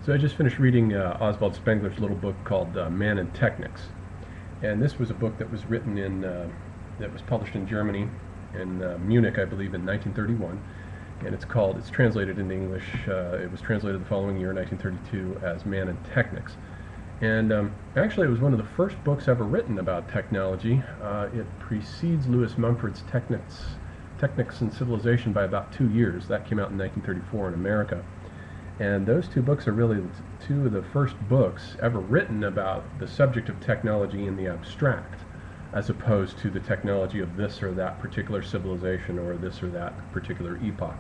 So I just finished reading Oswald Spengler's little book called Man and Technics, and this was a book that was written in that was published in Germany, in Munich, I believe, in 1931, and it's translated into English. It was translated the following year, 1932, as Man and Technics, and actually it was one of the first books ever written about technology. It precedes Lewis Mumford's Technics and Civilization by about 2 years. That came out in 1934 in America. And those two books are really two of the first books ever written about the subject of technology in the abstract, as opposed to the technology of this or that particular civilization or this or that particular epoch.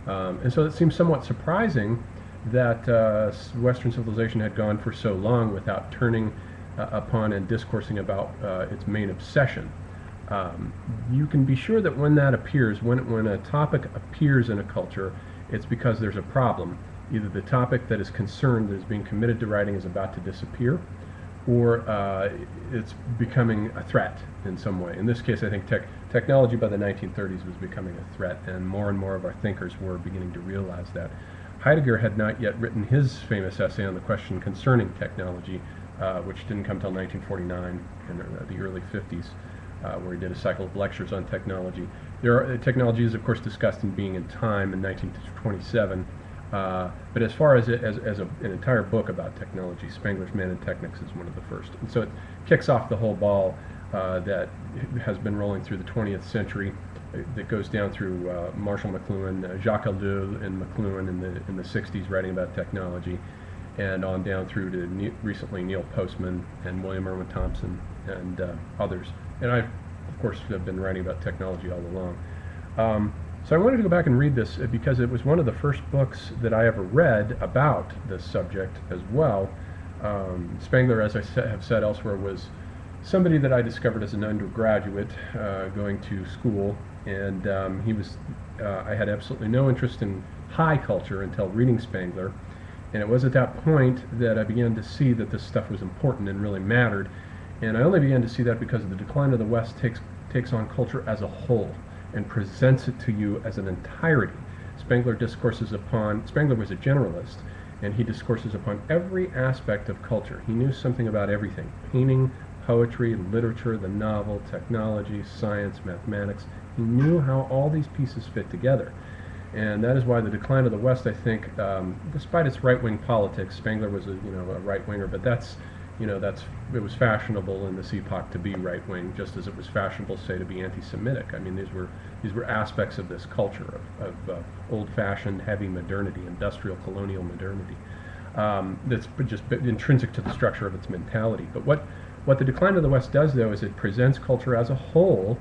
And so it seems somewhat surprising that Western civilization had gone for so long without turning upon and discoursing about its main obsession. You can be sure that when that appears, when a topic appears in a culture, it's because there's a problem. Either the topic that is concerned, that is being committed to writing, is about to disappear, or it's becoming a threat in some way. In this case, I think technology by the 1930s was becoming a threat, and more of our thinkers were beginning to realize that. Heidegger had not yet written his famous essay on the question concerning technology, which didn't come till 1949, in the early 50s, where he did a cycle of lectures on technology. Technology is, of course, discussed in Being and Time in 1927. But as far as an entire book about technology, Spengler's Man and Technics is one of the first. And so it kicks off the whole ball that has been rolling through the 20th century, that goes down through Marshall McLuhan, Jacques Ellul and McLuhan in the 60s writing about technology, and on down through to recently Neil Postman and William Irwin Thompson and others. And I, of course, have been writing about technology all along. So I wanted to go back and read this because it was one of the first books that I ever read about this subject as well. Spengler, as I have said elsewhere, was somebody that I discovered as an undergraduate going to school, and I had absolutely no interest in high culture until reading Spengler, and it was at that point that I began to see that this stuff was important and really mattered, and I only began to see that because the decline of the West takes on culture as a whole and presents it to you as an entirety. Spengler was a generalist, and he discourses upon every aspect of culture. He knew something about everything: painting, poetry, literature, the novel, technology, science, mathematics. He knew how all these pieces fit together. And that is why the decline of the West, I think, despite its right-wing politics, Spengler was a right-winger, but it was fashionable in this epoch to be right-wing, just as it was fashionable, say, to be anti-Semitic. I mean, these were aspects of this culture of old-fashioned, heavy modernity, industrial colonial modernity, that's just intrinsic to the structure of its mentality. But what the decline of the West does, though, is it presents culture as a whole,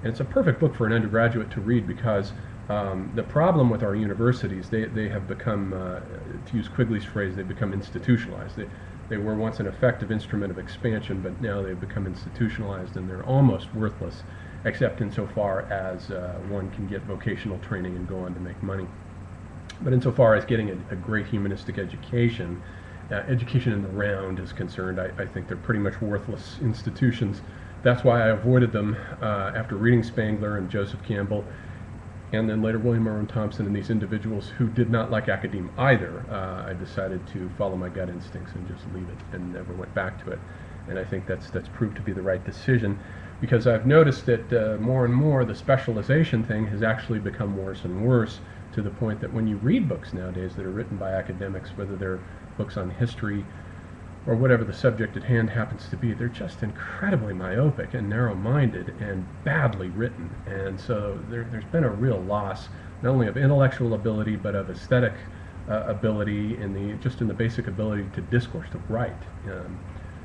and it's a perfect book for an undergraduate to read because the problem with our universities, they have become, to use Quigley's phrase, they've become institutionalized. They were once an effective instrument of expansion, but now they've become institutionalized, and they're almost worthless, except insofar as one can get vocational training and go on to make money. But insofar as getting a great humanistic education, education in the round is concerned, I think they're pretty much worthless institutions. That's why I avoided them after reading Spengler and Joseph Campbell, and then later William Irwin Thompson and these individuals who did not like academia either. I decided to follow my gut instincts and just leave it and never went back to it. And I think that's proved to be the right decision, because I've noticed that more and more the specialization thing has actually become worse and worse, to the point that when you read books nowadays that are written by academics, whether they're books on history or whatever the subject at hand happens to be, they're just incredibly myopic and narrow-minded and badly written. And so there's been a real loss, not only of intellectual ability, but of aesthetic ability, just in the basic ability to discourse, to write.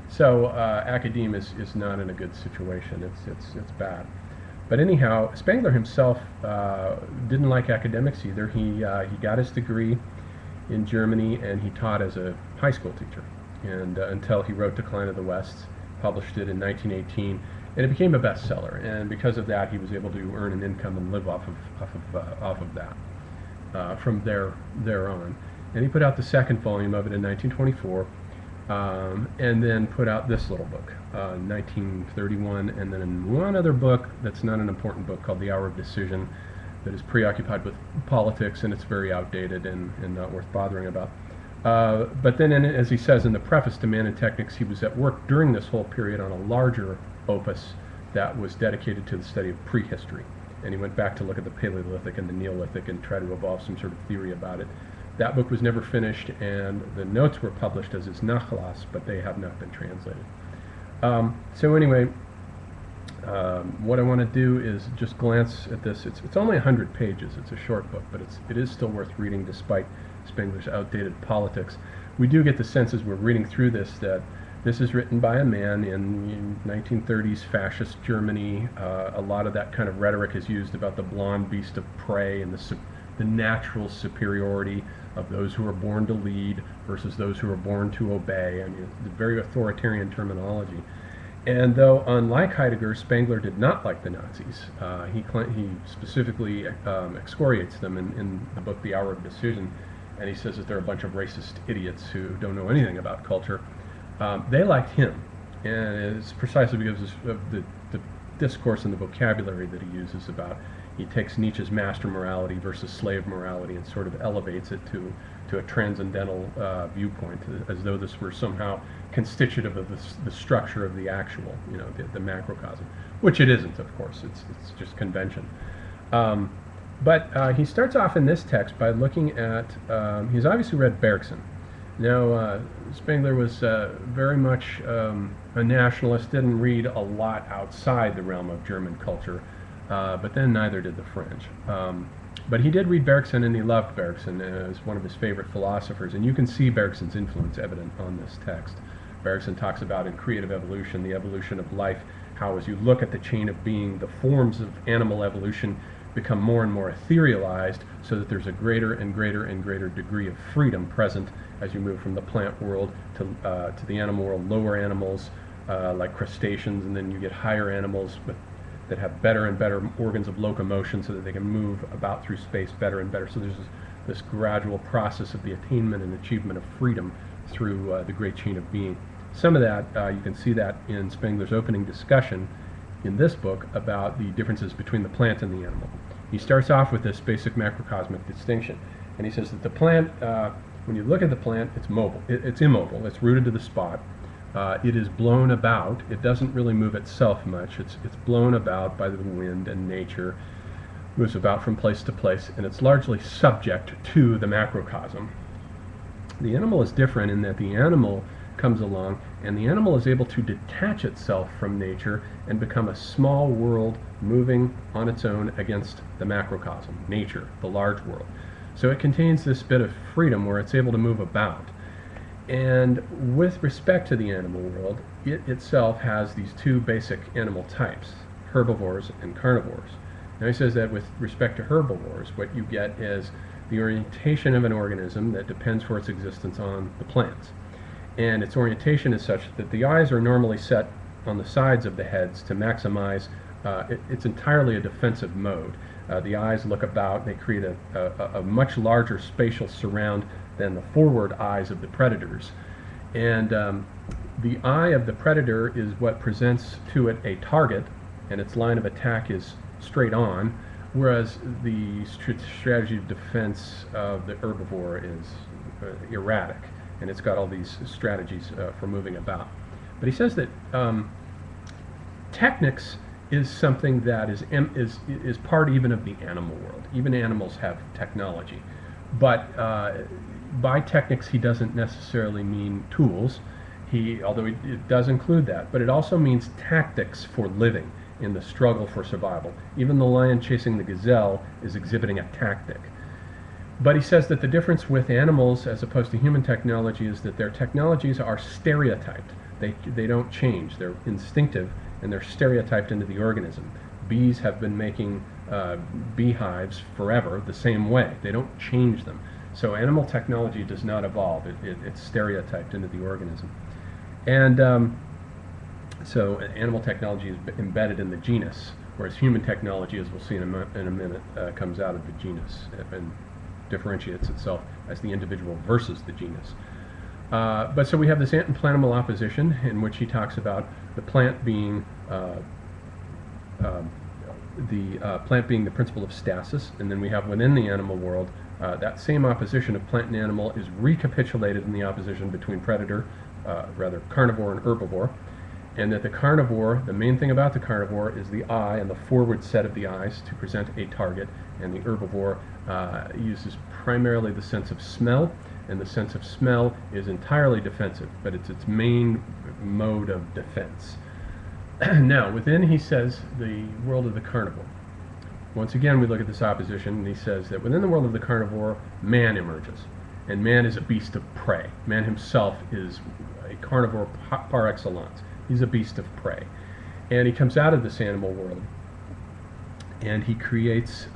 So academia is not in a good situation. It's bad. But anyhow, Spengler himself didn't like academics either. He got his degree in Germany, and he taught as a high school teacher. And until he wrote Decline of the West, published it in 1918, and it became a bestseller. And because of that, he was able to earn an income and live off of that from there on. And he put out the second volume of it in 1924, and then put out this little book, 1931, and then one other book that's not an important book called The Hour of Decision, that is preoccupied with politics, and it's very outdated and not worth bothering about. But then, as he says in the preface to Man and Technics, he was at work during this whole period on a larger opus that was dedicated to the study of prehistory. And he went back to look at the Paleolithic and the Neolithic and try to evolve some sort of theory about it. That book was never finished, and the notes were published as his Nachlass, but they have not been translated. So anyway, what I want to do is just glance at this. It's only 100 pages. It's a short book, but it is still worth reading despite Spengler's outdated politics. We do get the sense as we're reading through this that this is written by a man in 1930s fascist Germany. A lot of that kind of rhetoric is used about the blonde beast of prey and the natural superiority of those who are born to lead versus those who are born to obey. I mean, it's very authoritarian terminology. And though, unlike Heidegger, Spengler did not like the Nazis, he specifically excoriates them in the book The Hour of Decision, and he says that they're a bunch of racist idiots who don't know anything about culture. They liked him, and it's precisely because of the discourse and the vocabulary that he uses about. He takes Nietzsche's master morality versus slave morality and sort of elevates it to a transcendental viewpoint, as though this were somehow constitutive of the structure of the actual, the macrocosm, which it isn't, of course. It's just convention. But he starts off in this text by looking at, he's obviously read Bergson. Now, Spengler was very much a nationalist, didn't read a lot outside the realm of German culture, but then neither did the French. But he did read Bergson, and he loved Bergson as one of his favorite philosophers, and you can see Bergson's influence evident on this text. Bergson talks about in Creative Evolution, the evolution of life, how as you look at the chain of being, the forms of animal evolution become more and more etherealized, so that there's a greater and greater and greater degree of freedom present as you move from the plant world to the animal world. Lower animals like crustaceans, and then you get higher animals that have better and better organs of locomotion so that they can move about through space better and better. So there's this gradual process of the attainment and achievement of freedom through the great chain of being. Some of that, you can see that in Spengler's opening discussion in this book about the differences between the plant and the animal. He starts off with this basic macrocosmic distinction, and he says that the plant, when you look at the plant, it's mobile. It's immobile. It's rooted to the spot. It is blown about. It doesn't really move itself much. It's blown about by the wind and nature, moves about from place to place, and it's largely subject to the macrocosm. The animal is different in that the animal comes along, and the animal is able to detach itself from nature and become a small world moving on its own against the macrocosm, nature, the large world. So it contains this bit of freedom where it's able to move about. And with respect to the animal world, it itself has these two basic animal types, herbivores and carnivores. Now he says that with respect to herbivores, what you get is the orientation of an organism that depends for its existence on the plants. And its orientation is such that the eyes are normally set on the sides of the heads to maximize, it's entirely a defensive mode. The eyes look about, they create a much larger spatial surround than the forward eyes of the predators. And the eye of the predator is what presents to it a target, and its line of attack is straight on, whereas the strategy of defense of the herbivore is erratic, and it's got all these strategies for moving about. But he says that technics is something that is part even of the animal world. Even animals have technology. But by technics, he doesn't necessarily mean tools, although it does include that, but it also means tactics for living in the struggle for survival. Even the lion chasing the gazelle is exhibiting a tactic. But he says that the difference with animals as opposed to human technology is that their technologies are stereotyped. They don't change. They're instinctive, and they're stereotyped into the organism. Bees have been making beehives forever the same way. They don't change them. So animal technology does not evolve. It's stereotyped into the organism. And so animal technology is embedded in the genus, whereas human technology, as we'll see in a minute, comes out of the genus and differentiates itself as the individual versus the genus. But so we have this ant and plant-animal opposition in which he talks about the plant being the principle of stasis, and then we have within the animal world that same opposition of plant and animal is recapitulated in the opposition between carnivore and herbivore, and that the carnivore, the main thing about the carnivore is the eye and the forward set of the eyes to present a target, and the herbivore uses primarily the sense of smell, and the sense of smell is entirely defensive, but it's its main mode of defense. Now, within, he says, the world of the carnivore. Once again, we look at this opposition, and he says that within the world of the carnivore, man emerges, and man is a beast of prey. Man himself is a carnivore par excellence. He's a beast of prey. And he comes out of this animal world, and he creates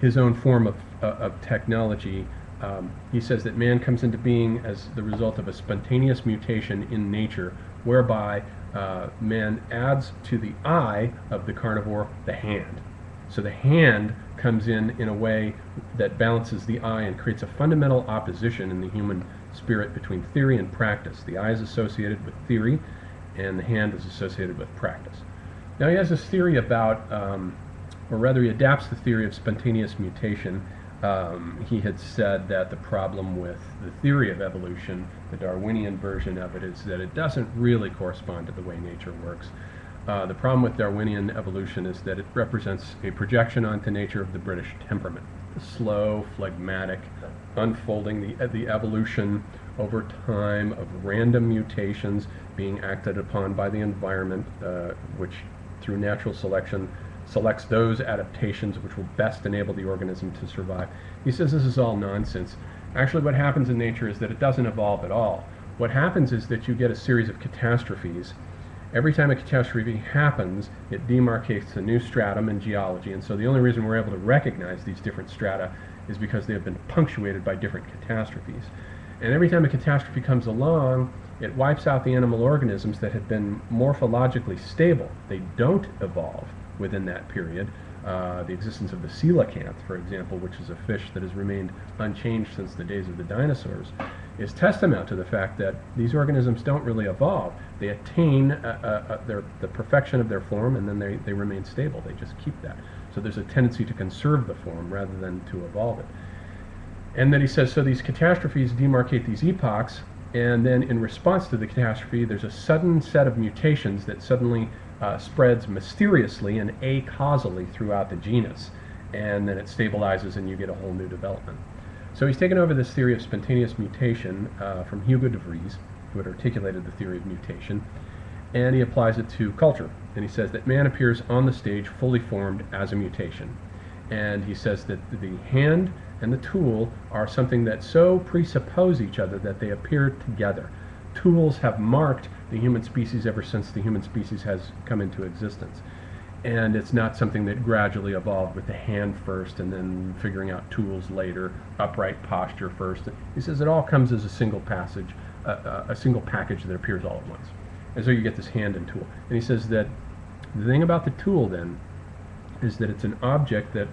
his own form of technology. He says that man comes into being as the result of a spontaneous mutation in nature, whereby man adds to the eye of the carnivore the hand. So the hand comes in a way that balances the eye and creates a fundamental opposition in the human spirit between theory and practice. The eye is associated with theory, and the hand is associated with practice. Now he has this theory about, or rather he adapts the theory of spontaneous mutation. He had said that the problem with the theory of evolution, the Darwinian version of it, is that it doesn't really correspond to the way nature works. The problem with Darwinian evolution is that it represents a projection onto nature of the British temperament, the slow, phlegmatic unfolding, the evolution over time of random mutations being acted upon by the environment, which through natural selection selects those adaptations which will best enable the organism to survive. He says this is all nonsense. Actually, what happens in nature is that it doesn't evolve at all. What happens is that you get a series of catastrophes. Every time a catastrophe happens, it demarcates a new stratum in geology, and so the only reason we're able to recognize these different strata is because they have been punctuated by different catastrophes. And every time a catastrophe comes along, it wipes out the animal organisms that have been morphologically stable. They don't evolve within that period. The existence of the coelacanth, for example, which is a fish that has remained unchanged since the days of the dinosaurs, is testament to the fact that these organisms don't really evolve. They attain the perfection of their form, and then they remain stable. They just keep that. So there's a tendency to conserve the form rather than to evolve it. And then he says, so these catastrophes demarcate these epochs, and then in response to the catastrophe, there's a sudden set of mutations that suddenly spreads mysteriously and acausally throughout the genus, and then it stabilizes and you get a whole new development. So he's taken over this theory of spontaneous mutation from Hugo de Vries, who had articulated the theory of mutation, and he applies it to culture. And he says that man appears on the stage fully formed as a mutation. And he says that the hand and the tool are something that so presuppose each other that they appear together. Tools have marked the human species ever since the human species has come into existence. And it's not something that gradually evolved with the hand first and then figuring out tools later, upright posture first. He says it all comes as a single passage, a single package that appears all at once. And so you get this hand and tool. And he says that the thing about the tool then is that it's an object that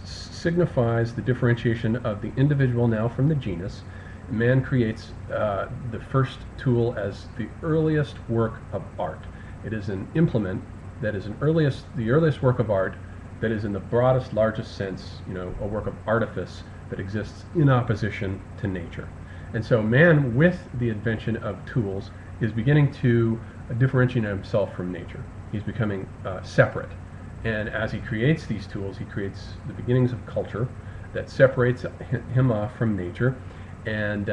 signifies the differentiation of the individual now from the genus. Man creates the first tool as the earliest work of art. It is an implement that is the earliest work of art that is in the broadest, largest sense, a work of artifice that exists in opposition to nature. And so man, with the invention of tools, is beginning to differentiate himself from nature. He's becoming separate. And as he creates these tools, he creates the beginnings of culture that separates him off from nature. And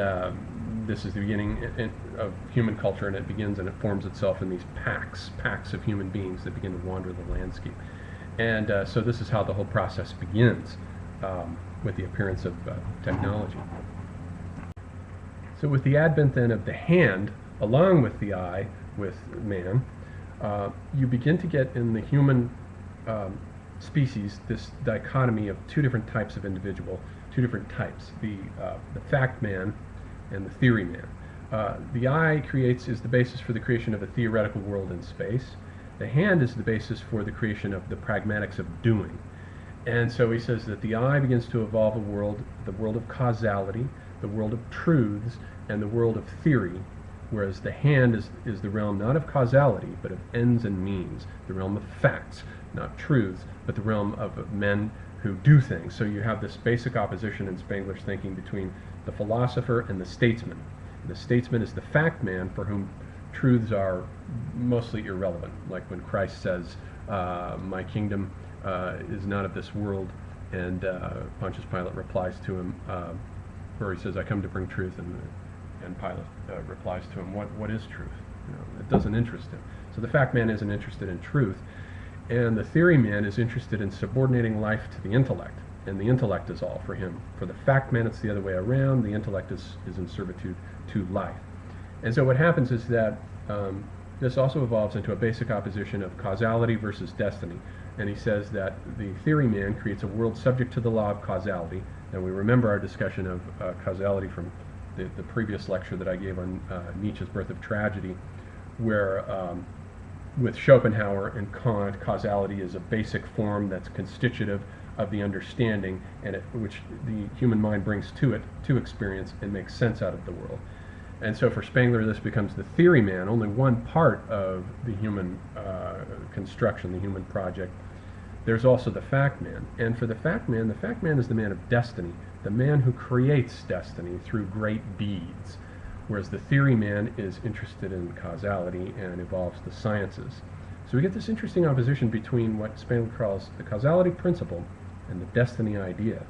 this is the beginning of human culture, and it begins and it forms itself in these packs of human beings that begin to wander the landscape. And so this is how the whole process begins with the appearance of technology. So with the advent then of the hand, along with the eye, with man, you begin to get in the human species this dichotomy of two different types of individual, two different types, the fact man and the theory man. The eye is the basis for the creation of a theoretical world in space. The hand is the basis for the creation of the pragmatics of doing. And so he says that the eye begins to evolve a world, the world of causality, the world of truths, and the world of theory, whereas the hand is the realm not of causality, but of ends and means, the realm of facts, not truths, but the realm of men who do things. So you have this basic opposition in Spengler's thinking between the philosopher and the statesman. The statesman is the fact man for whom truths are mostly irrelevant, like when Christ says, my kingdom is not of this world, and Pontius Pilate replies to him, where he says, I come to bring truth, and Pilate replies to him, what is truth? It doesn't interest him. So the fact man isn't interested in truth, and the theory man is interested in subordinating life to the intellect, and the intellect is all for him. For the fact man, it's the other way around. The intellect is in servitude to life. And so what happens is that this also evolves into a basic opposition of causality versus destiny. And he says that the theory man creates a world subject to the law of causality. And we remember our discussion of causality from the previous lecture that I gave on Nietzsche's Birth of Tragedy, where with Schopenhauer and Kant, causality is a basic form that's constitutive of the understanding, and which the human mind brings to it, to experience, and makes sense out of the world. And so for Spengler, this becomes the theory man, only one part of the human construction, the human project. There's also the fact man. And for the fact man is the man of destiny, the man who creates destiny through great deeds, whereas the theory man is interested in causality and evolves the sciences. So we get this interesting opposition between what Spengler calls the causality principle and the destiny idea.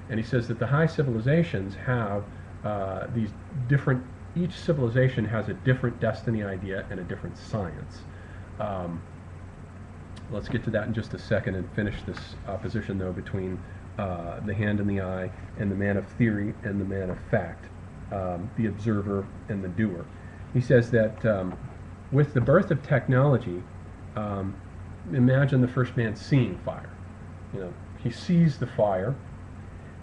And he says that the high civilizations have these different, each civilization has a different destiny idea and a different science. Let's get to that in just a second and finish this opposition, though, between the hand and the eye, and the man of theory and the man of fact, the observer and the doer. He says that with the birth of technology, imagine the first man seeing fire. He sees the fire,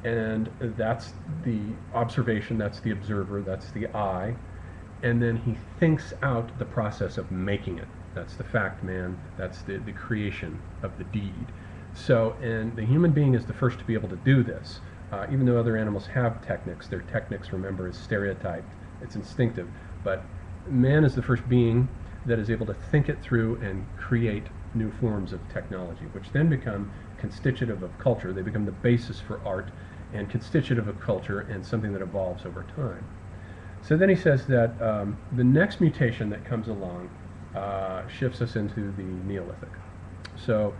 and that's the observation, that's the observer, that's the eye, and then he thinks out the process of making it. That's the fact man, that's the creation of the deed. So, and the human being is the first to be able to do this. Even though other animals have technics, their technics, remember, is stereotyped, it's instinctive, but man is the first being that is able to think it through and create new forms of technology, which then become constitutive of culture. They become the basis for art and constitutive of culture, and something that evolves over time. So then he says that the next mutation that comes along shifts us into the Neolithic. So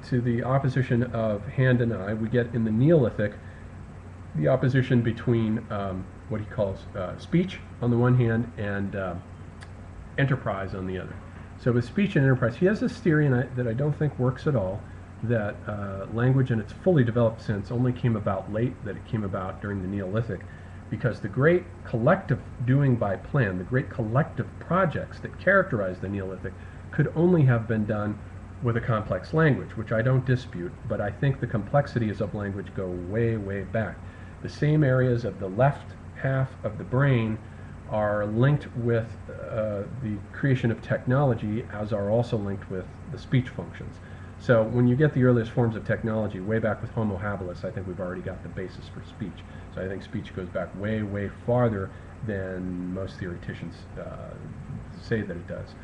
to the opposition of hand and eye, we get in the Neolithic the opposition between what he calls speech on the one hand and enterprise on the other. So with speech and enterprise, he has this theory that I don't think works at all, that language in its fully developed sense only came about late, that it came about during the Neolithic, because the great collective doing by plan, the great collective projects that characterize the Neolithic could only have been done with a complex language, which I don't dispute, but I think the complexities of language go way, way back. The same areas of the left half of the brain are linked with the creation of technology, as are also linked with the speech functions. So when you get the earliest forms of technology, way back with Homo habilis, I think we've already got the basis for speech. So I think speech goes back way, way farther than most theoreticians say that it does.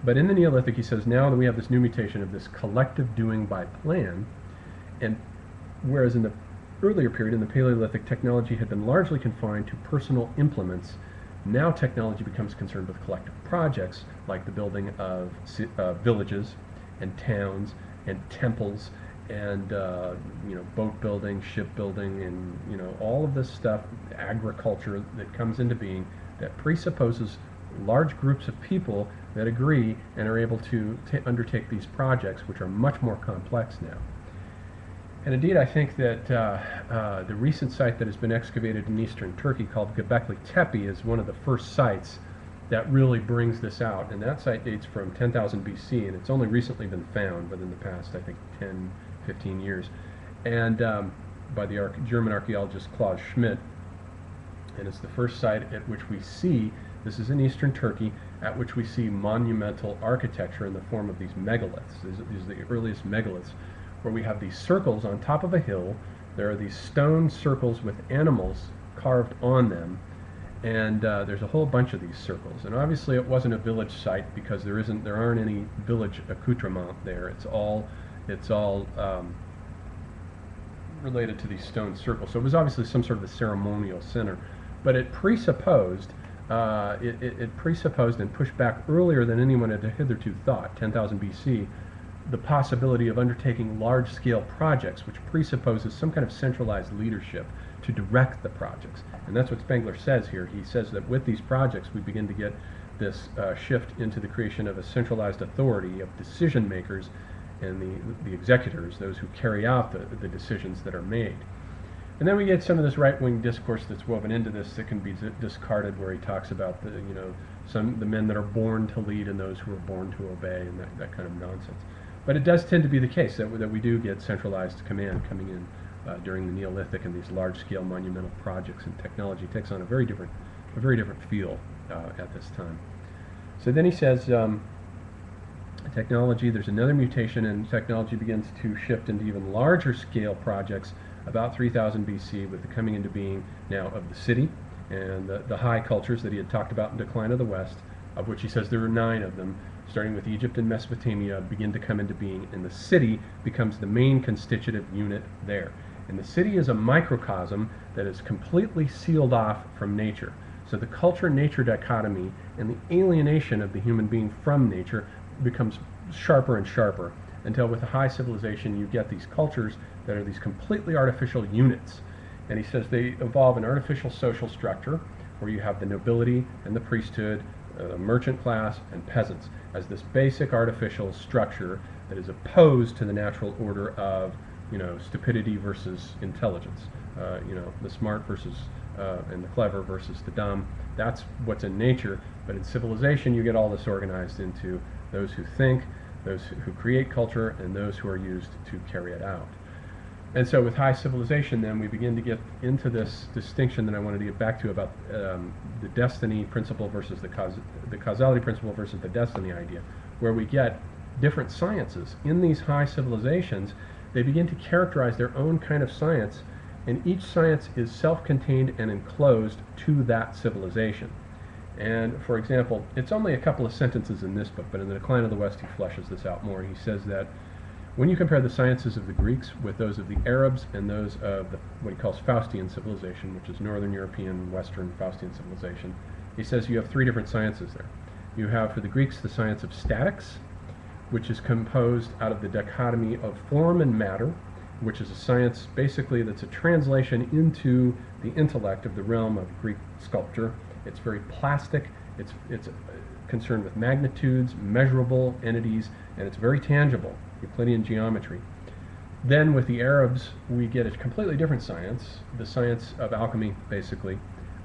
But in the Neolithic, he says, now that we have this new mutation of this collective doing by plan, and whereas in the earlier period, in the Paleolithic, technology had been largely confined to personal implements, now technology becomes concerned with collective projects, like the building of villages and towns and temples and boat building, shipbuilding, and all of this stuff, agriculture that comes into being, that presupposes large groups of people that agree and are able to undertake these projects, which are much more complex now. And indeed, I think that the recent site that has been excavated in eastern Turkey called Göbekli Tepe is one of the first sites that really brings this out. And that site dates from 10,000 BC, and it's only recently been found within the past, I think, 10, 15 years. And by the German archaeologist Klaus Schmidt. And it's the first site at which we see, this is in eastern Turkey, at which we see monumental architecture in the form of these megaliths. These are the earliest megaliths, where we have these circles on top of a hill. There are these stone circles with animals carved on them, and there's a whole bunch of these circles. And obviously it wasn't a village site, because there aren't any village accoutrement there. It's all related to these stone circles. So it was obviously some sort of a ceremonial center, but it presupposed it presupposed and pushed back earlier than anyone had hitherto thought, 10,000 BC, the possibility of undertaking large-scale projects, which presupposes some kind of centralized leadership to direct the projects. And that's what Spengler says here. He says that with these projects we begin to get this shift into the creation of a centralized authority of decision makers and the executors, those who carry out the decisions that are made. And then we get some of this right-wing discourse that's woven into this that can be discarded, where he talks about the men that are born to lead and those who are born to obey, and that kind of nonsense. But it does tend to be the case that we do get centralized command coming in during the Neolithic, and these large-scale monumental projects, and technology takes on a very different feel at this time. So then he says, technology, there's another mutation, and technology begins to shift into even larger scale projects about 3000 BC with the coming into being now of the city and the high cultures that he had talked about in Decline of the West, of which he says there are 9 of them, starting with Egypt and Mesopotamia, begin to come into being, and the city becomes the main constitutive unit there. And the city is a microcosm that is completely sealed off from nature. So the culture-nature dichotomy and the alienation of the human being from nature becomes sharper and sharper, until with a high civilization you get these cultures that are these completely artificial units. And he says they evolve an artificial social structure where you have the nobility and the priesthood, merchant class and peasants, as this basic artificial structure that is opposed to the natural order of stupidity versus intelligence, the smart versus and the clever versus the dumb. That's what's in nature. But in civilization you get all this organized into those who think, those who create culture, and those who are used to carry it out. And so with high civilization then we begin to get into this distinction that I wanted to get back to about the destiny principle versus the causality principle versus the destiny idea, where we get different sciences. In these high civilizations they begin to characterize their own kind of science, and each science is self-contained and enclosed to that civilization. And for example, it's only a couple of sentences in this book, but in the Decline of the West he fleshes this out more. He says that when you compare the sciences of the Greeks with those of the Arabs and those of what he calls Faustian civilization, which is Northern European, Western Faustian civilization, he says you have 3 different sciences there. You have for the Greeks the science of statics, which is composed out of the dichotomy of form and matter, which is a science basically that's a translation into the intellect of the realm of Greek sculpture. It's very plastic, it's concerned with magnitudes, measurable entities, and it's very tangible, Euclidean geometry. Then with the Arabs we get a completely different science, the science of alchemy basically.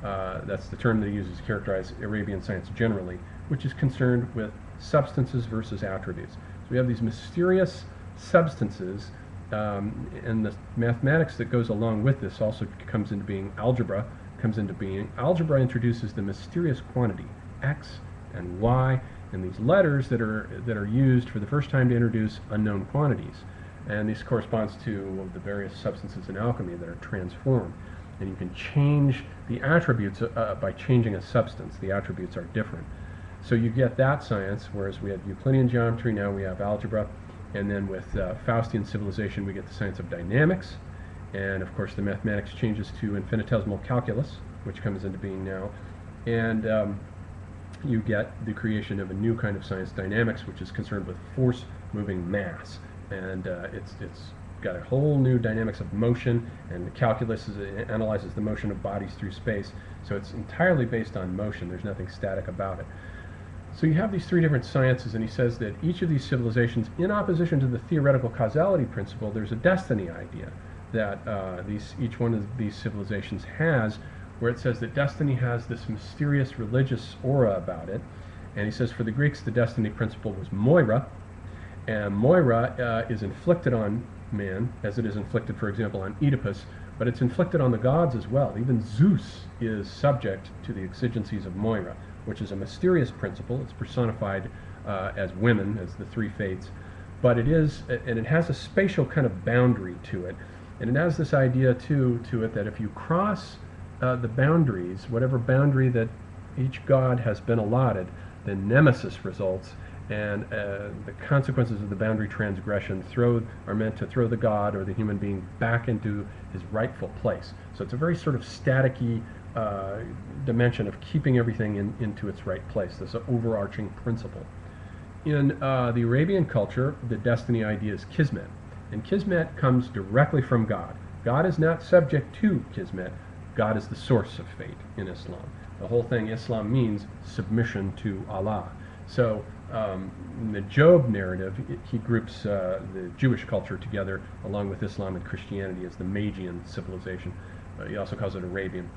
That's the term that he uses to characterize Arabian science generally, which is concerned with substances versus attributes. So we have these mysterious substances, and the mathematics that goes along with this also comes into being. Algebra comes into being. Algebra introduces the mysterious quantity x and y, and these letters that are used for the first time to introduce unknown quantities. And this corresponds to the various substances in alchemy that are transformed. And you can change the attributes by changing a substance. The attributes are different. So you get that science, whereas we had Euclidean geometry, now we have algebra. And then with Faustian civilization we get the science of dynamics. And of course the mathematics changes to infinitesimal calculus, which comes into being now. And you get the creation of a new kind of science, dynamics, which is concerned with force moving mass. And it's got a whole new dynamics of motion, and the calculus analyzes the motion of bodies through space. So it's entirely based on motion. There's nothing static about it. So you have these 3 different sciences, and he says that each of these civilizations, in opposition to the theoretical causality principle, there's a destiny idea that each one of these civilizations has, where it says that destiny has this mysterious religious aura about it. And he says for the Greeks the destiny principle was Moira, and Moira is inflicted on man as it is inflicted, for example, on Oedipus, but it's inflicted on the gods as well. Even Zeus is subject to the exigencies of Moira, which is a mysterious principle. It's personified as women, as the 3 fates, but it has a spatial kind of boundary to it, and it has this idea to it that if you cross the boundaries, whatever boundary that each god has been allotted, then nemesis results, and the consequences of the boundary transgression are meant to throw the god or the human being back into his rightful place. So it's a very sort of staticky dimension of keeping everything into its right place, this overarching principle. In the Arabian culture, the destiny idea is kismet, and kismet comes directly from God. God is not subject to kismet. God is the source of fate in Islam. The whole thing, Islam means submission to Allah. So in the Job narrative, he groups the Jewish culture together along with Islam and Christianity as the Magian civilization. He also calls it Arabian.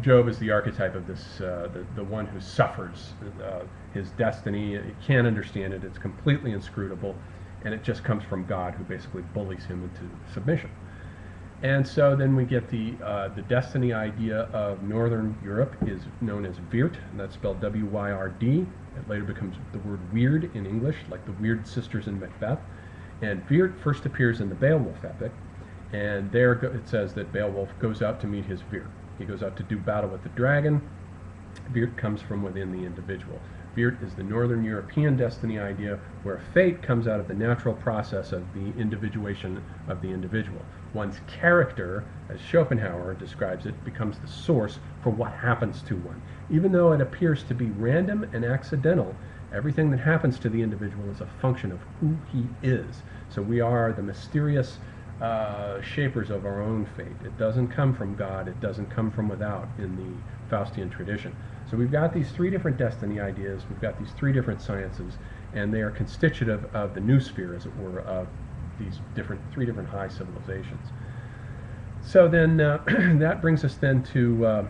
Job is the archetype of this, the one who suffers his destiny. He can't understand it. It's completely inscrutable, and it just comes from God, who basically bullies him into submission. And so then we get the destiny idea of Northern Europe is known as Wirt, and that's spelled W-Y-R-D. It later becomes the word weird in English, like the Weird Sisters in Macbeth. And Wirt first appears in the Beowulf epic, and there it says that Beowulf goes out to meet his Wirt. He goes out to do battle with the dragon. Wirt comes from within the individual. Wirt is the Northern European destiny idea, where fate comes out of the natural process of the individuation of the individual. One's character, as Schopenhauer describes it, becomes the source for what happens to one. Even though it appears to be random and accidental, everything that happens to the individual is a function of who he is. So we are the mysterious shapers of our own fate. It doesn't come from God. It doesn't come from without in the Faustian tradition. So we've got these three different destiny ideas. We've got these three different sciences, and they are constitutive of the new sphere, as it were, of these three different high civilizations. So then that brings us then to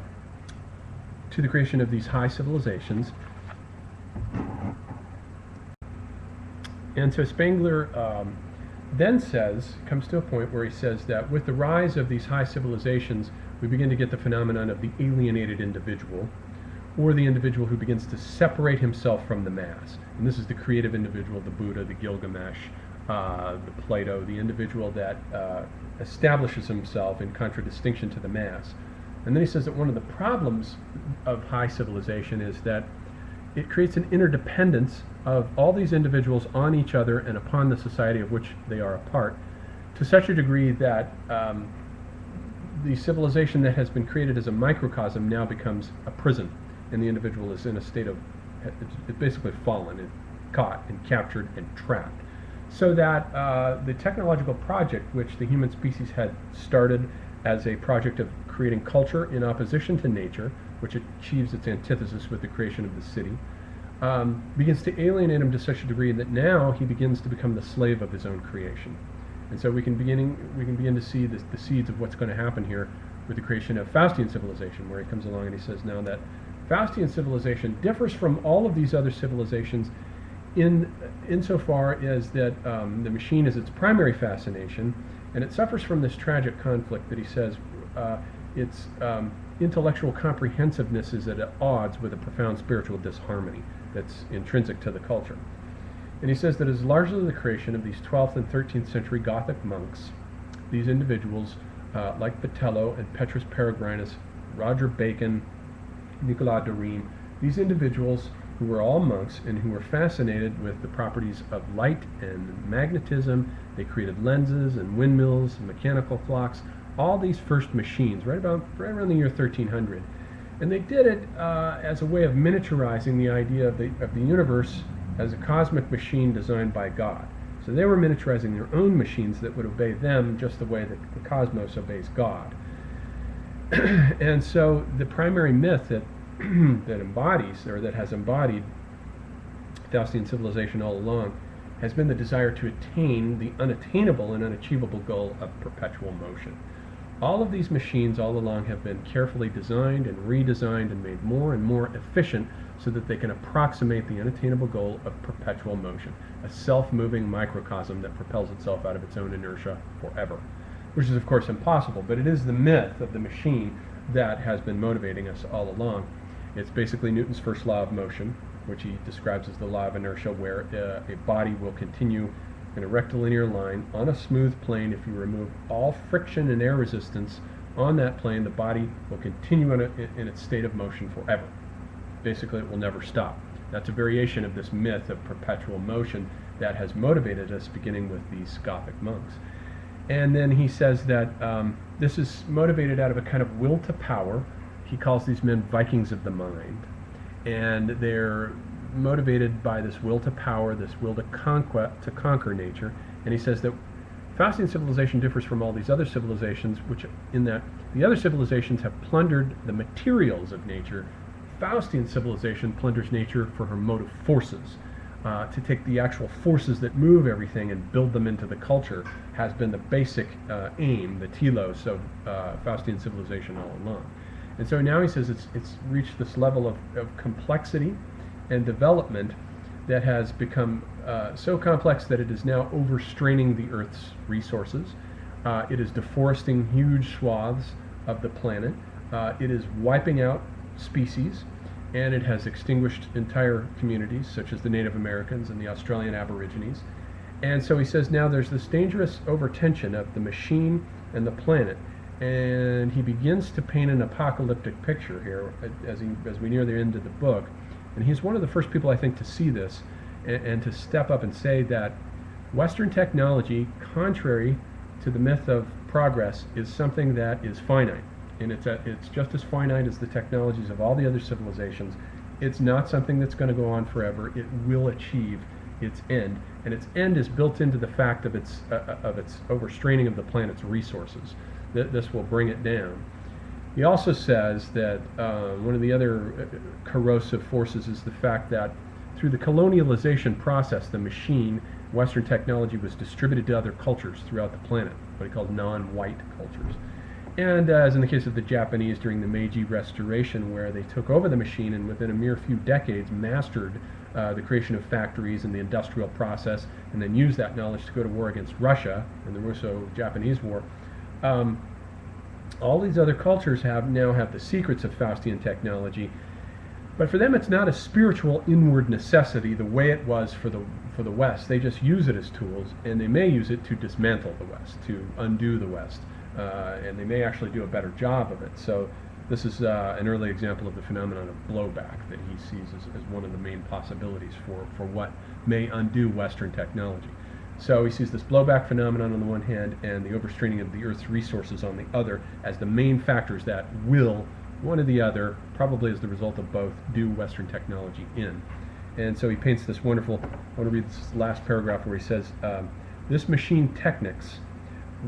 the creation of these high civilizations. And so Spengler then comes to a point where he says that with the rise of these high civilizations, we begin to get the phenomenon of the alienated individual, or the individual who begins to separate himself from the mass. And this is the creative individual, the Buddha, the Gilgamesh, the Plato, the individual that establishes himself in contradistinction to the mass. And then he says that one of the problems of high civilization is that it creates an interdependence of all these individuals on each other and upon the society of which they are a part, to such a degree that the civilization that has been created as a microcosm now becomes a prison, and the individual is in a state of, it's basically fallen and caught and captured and trapped. So that the technological project, which the human species had started as a project of creating culture in opposition to nature, which achieves its antithesis with the creation of the city, begins to alienate him to such a degree that now he begins to become the slave of his own creation. And so we can begin to see the seeds of what's going to happen here with the creation of Faustian civilization, where he comes along and he says now that Faustian civilization differs from all of these other civilizations insofar as that the machine is its primary fascination, and it suffers from this tragic conflict that he says its intellectual comprehensiveness is at odds with a profound spiritual disharmony that's intrinsic to the culture. And he says that it is largely the creation of these 12th and 13th century Gothic monks, these individuals like Botelho and Petrus Peregrinus, Roger Bacon, Nicolas Dorine, these individuals who were all monks and who were fascinated with the properties of light and magnetism. They created lenses and windmills and mechanical clocks, all these first machines right around the year 1300. And they did it as a way of miniaturizing the idea of the universe as a cosmic machine designed by God. So they were miniaturizing their own machines that would obey them just the way that the cosmos obeys God. And so the primary myth that that has embodied Faustian civilization all along has been the desire to attain the unattainable and unachievable goal of perpetual motion. All of these machines all along have been carefully designed and redesigned and made more and more efficient so that they can approximate the unattainable goal of perpetual motion, a self-moving microcosm that propels itself out of its own inertia forever, which is of course impossible, but it is the myth of the machine that has been motivating us all along. It's basically Newton's first law of motion, which he describes as the law of inertia, where a body will continue in a rectilinear line on a smooth plane. If you remove all friction and air resistance on that plane, the body will continue in its state of motion forever. Basically, it will never stop. That's a variation of this myth of perpetual motion that has motivated us, beginning with these Gothic monks. And then he says that this is motivated out of a kind of will to power. He calls these men Vikings of the mind. And they're motivated by this will to power, this will to conquer nature. And he says that Faustian civilization differs from all these other civilizations, which in that the other civilizations have plundered the materials of nature. Faustian civilization plunders nature for her motive forces. To take the actual forces that move everything and build them into the culture has been the basic aim, the telos of Faustian civilization all along. And so now he says it's reached this level of complexity and development that has become so complex that it is now overstraining the Earth's resources. It is deforesting huge swaths of the planet. It is wiping out species, and it has extinguished entire communities, such as the Native Americans and the Australian Aborigines. And so he says now there's this dangerous overtension of the machine and the planet. And he begins to paint an apocalyptic picture here as we near the end of the book. And he's one of the first people, I think, to see this and to step up and say that Western technology, contrary to the myth of progress, is something that is finite. And it's just as finite as the technologies of all the other civilizations. It's not something that's going to go on forever. It will achieve its end. And its end is built into the fact of its overstraining of the planet's resources. This will bring it down. He also says that one of the other corrosive forces is the fact that through the colonialization process, the machine, Western technology, was distributed to other cultures throughout the planet, what he called non-white cultures. And as in the case of the Japanese during the Meiji Restoration, where they took over the machine and within a mere few decades mastered the creation of factories and the industrial process, and then used that knowledge to go to war against Russia in the Russo-Japanese War. All these other cultures now have the secrets of Faustian technology, but for them it's not a spiritual inward necessity the way it was for the West. They just use it as tools, and they may use it to dismantle the West, to undo the West, and they may actually do a better job of it. So this is an early example of the phenomenon of blowback that he sees as one of the main possibilities for what may undo Western technology. So he sees this blowback phenomenon on the one hand and the overstraining of the Earth's resources on the other as the main factors that will, one or the other, probably as the result of both, do Western technology in. And so he paints this wonderful, I want to read this last paragraph where he says, this machine Technics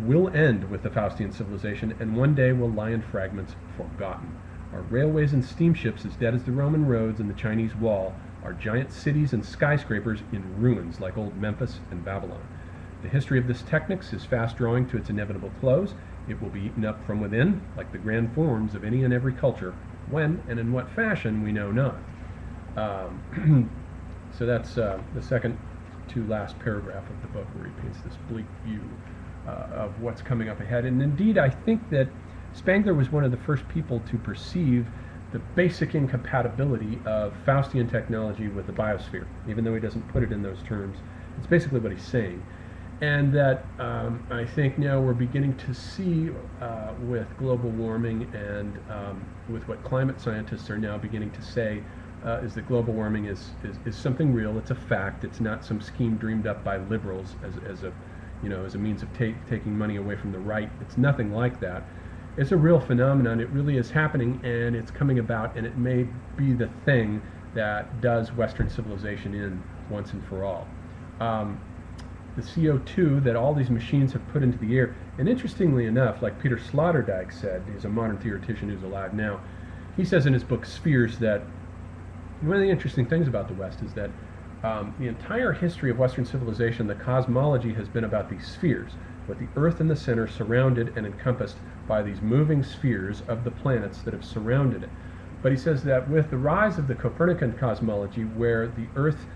will end with the Faustian civilization and one day will lie in fragments forgotten. Our railways and steamships as dead as the Roman roads and the Chinese wall, our giant cities and skyscrapers in ruins like old Memphis and Babylon. The history of this Technics is fast drawing to its inevitable close. It will be eaten up from within, like the grand forms of any and every culture. When and in what fashion, we know not. So that's the second to last paragraph of the book, where he paints this bleak view of what's coming up ahead. And indeed, I think that Spengler was one of the first people to perceive the basic incompatibility of Faustian technology with the biosphere, even though he doesn't put it in those terms. It's basically what he's saying. And that I think now we're beginning to see with global warming and with what climate scientists are now beginning to say is that global warming is something real. It's a fact. It's not some scheme dreamed up by liberals as a means of taking money away from the right. It's nothing like that. It's a real phenomenon. It really is happening, and it's coming about, and it may be the thing that does Western civilization in once and for all. The CO2 that all these machines have put into the air, and interestingly enough, like Peter Sloterdijk said, he's a modern theoretician who's alive now, he says in his book Spheres that one of the interesting things about the West is that the entire history of Western civilization, the cosmology, has been about these spheres, with the Earth in the center, surrounded and encompassed by these moving spheres of the planets that have surrounded it. But he says that with the rise of the Copernican cosmology, where the Earth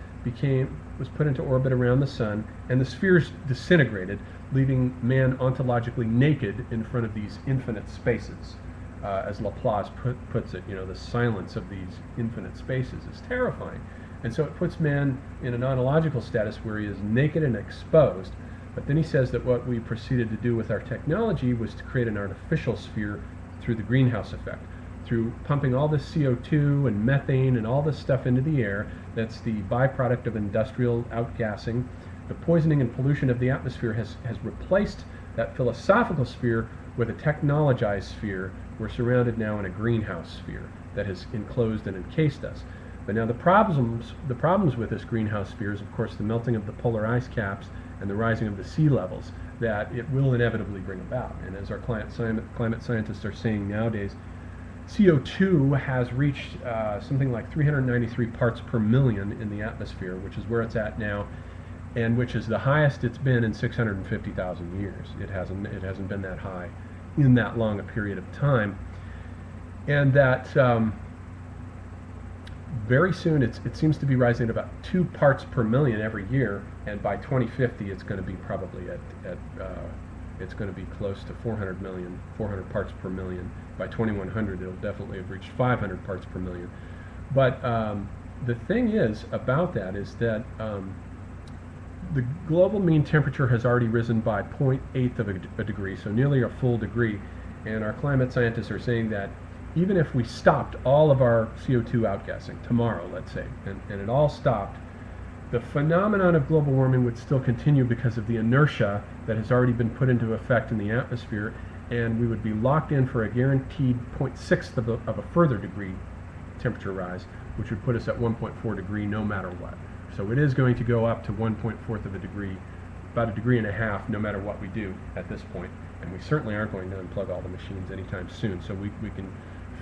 was put into orbit around the sun, and the spheres disintegrated, leaving man ontologically naked in front of these infinite spaces. As Laplace puts it, the silence of these infinite spaces is terrifying. And so it puts man in an ontological status where he is naked and exposed. But then he says that what we proceeded to do with our technology was to create an artificial sphere through the greenhouse effect. through pumping all this CO2 and methane and all this stuff into the air. That's the byproduct of industrial outgassing. The poisoning and pollution of the atmosphere has replaced that philosophical sphere with a technologized sphere. We're surrounded now in a greenhouse sphere that has enclosed and encased us. But now the problems with this greenhouse sphere is, of course, the melting of the polar ice caps and the rising of the sea levels that it will inevitably bring about. And as our climate scientists are saying nowadays, CO2 has reached something like 393 parts per million in the atmosphere, which is where it's at now, and which is the highest it's been in 650,000 years. It hasn't been that high in that long a period of time, and that very soon it seems to be rising at about 2 parts per million every year, and by 2050 it's going to be probably it's going to be close to 400 parts per million. By 2100 it'll definitely have reached 500 parts per million. But the thing is about that is that the global mean temperature has already risen by 0.8 of a degree, so nearly a full degree, and our climate scientists are saying that even if we stopped all of our CO2 outgassing tomorrow, let's say, and it all stopped, the phenomenon of global warming would still continue because of the inertia that has already been put into effect in the atmosphere, and we would be locked in for a guaranteed 0.6 of a further degree temperature rise, which would put us at 1.4 degree no matter what. So it is going to go up to 1.4 of a degree, about 1.5 degrees, no matter what we do at this point. And we certainly aren't going to unplug all the machines anytime soon, so we can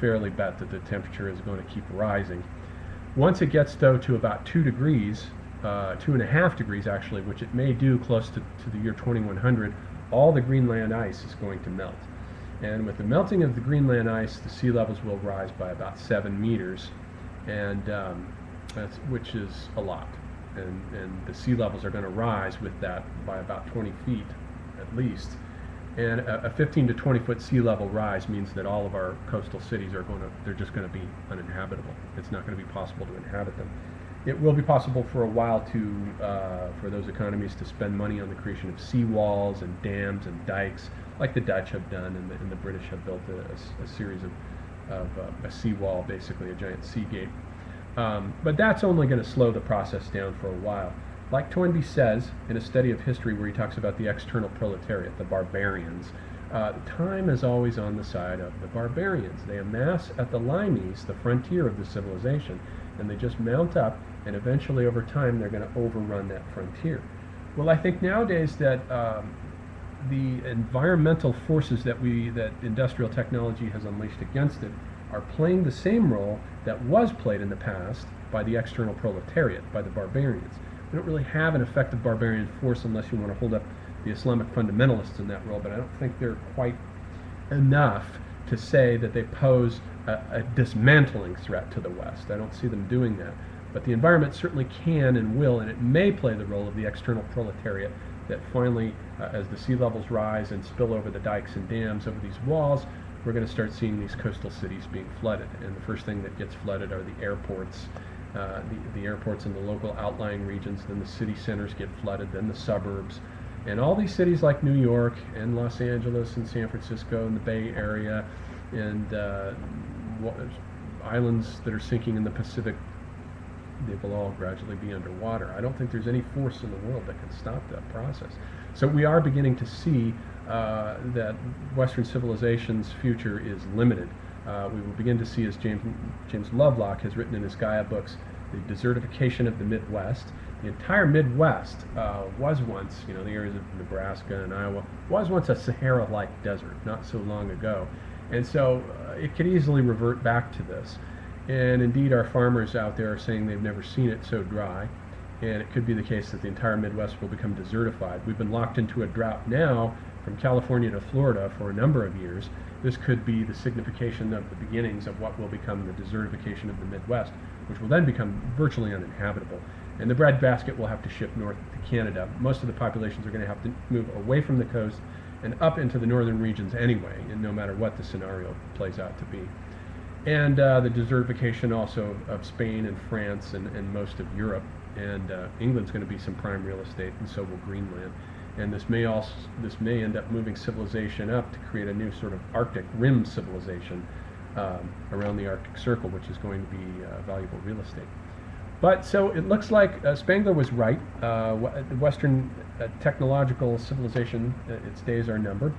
fairly bet that the temperature is going to keep rising. Once it gets, though, to about 2 degrees, 2.5 degrees actually, which it may do close to the year 2100, all the Greenland ice is going to melt. And with the melting of the Greenland ice, the sea levels will rise by about 7 meters, and which is a lot. And the sea levels are going to rise with that by about 20 feet at least. And a 15 to 20 foot sea level rise means that all of our coastal cities they're just going to be uninhabitable. It's not going to be possible to inhabit them. It will be possible for a while for those economies to spend money on the creation of seawalls and dams and dikes, like the Dutch have done, and the British have built a series of a seawall, basically a giant sea gate. But that's only going to slow the process down for a while. Like Toynbee says in a study of history where he talks about the external proletariat, the barbarians, time is always on the side of the barbarians. They amass at the limes, the frontier of the civilization, and they just mount up, and eventually over time they're going to overrun that frontier. Well, I think nowadays that the environmental forces that industrial technology has unleashed against it are playing the same role that was played in the past by the external proletariat, by the barbarians. We don't really have an effective barbarian force unless you want to hold up the Islamic fundamentalists in that role, but I don't think they're quite enough to say that they pose a dismantling threat to the West. I don't see them doing that. But the environment certainly can and will, and it may play the role of the external proletariat that finally, as the sea levels rise and spill over the dikes and dams over these walls, we're going to start seeing these coastal cities being flooded. And the first thing that gets flooded are the airports, the airports in the local outlying regions. Then the city centers get flooded, then the suburbs. And all these cities like New York and Los Angeles and San Francisco and the Bay Area and islands that are sinking in the Pacific, they will all gradually be underwater. I don't think there's any force in the world that can stop that process. So we are beginning to see that Western civilization's future is limited. We will begin to see, as James Lovelock has written in his Gaia books, the desertification of the Midwest. The entire Midwest was once, the areas of Nebraska and Iowa, was once a Sahara-like desert not so long ago. And so it could easily revert back to this. And indeed, our farmers out there are saying they've never seen it so dry. And it could be the case that the entire Midwest will become desertified. We've been locked into a drought now from California to Florida for a number of years. This could be the signification of the beginnings of what will become the desertification of the Midwest, which will then become virtually uninhabitable. And the breadbasket will have to shift north to Canada. Most of the populations are going to have to move away from the coast and up into the northern regions anyway, and no matter what the scenario plays out to be. And the desertification also of Spain and France and most of Europe. And England's going to be some prime real estate, and so will Greenland. And this may end up moving civilization up to create a new sort of Arctic rim civilization, around the Arctic Circle, which is going to be valuable real estate. But so it looks like Spengler was right. The Western technological civilization, its days are numbered.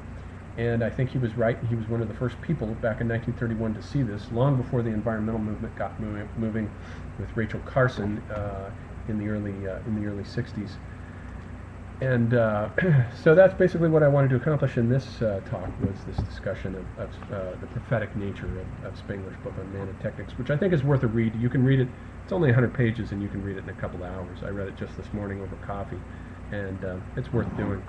And I think he was right. He was one of the first people back in 1931 to see this, long before the environmental movement got moving with Rachel Carson in the early 60s. And so that's basically what I wanted to accomplish in this talk, was this discussion of the prophetic nature of Spengler's book on Man and Technics, which I think is worth a read. You can read it. It's only 100 pages, and you can read it in a couple of hours. I read it just this morning over coffee, and it's worth doing.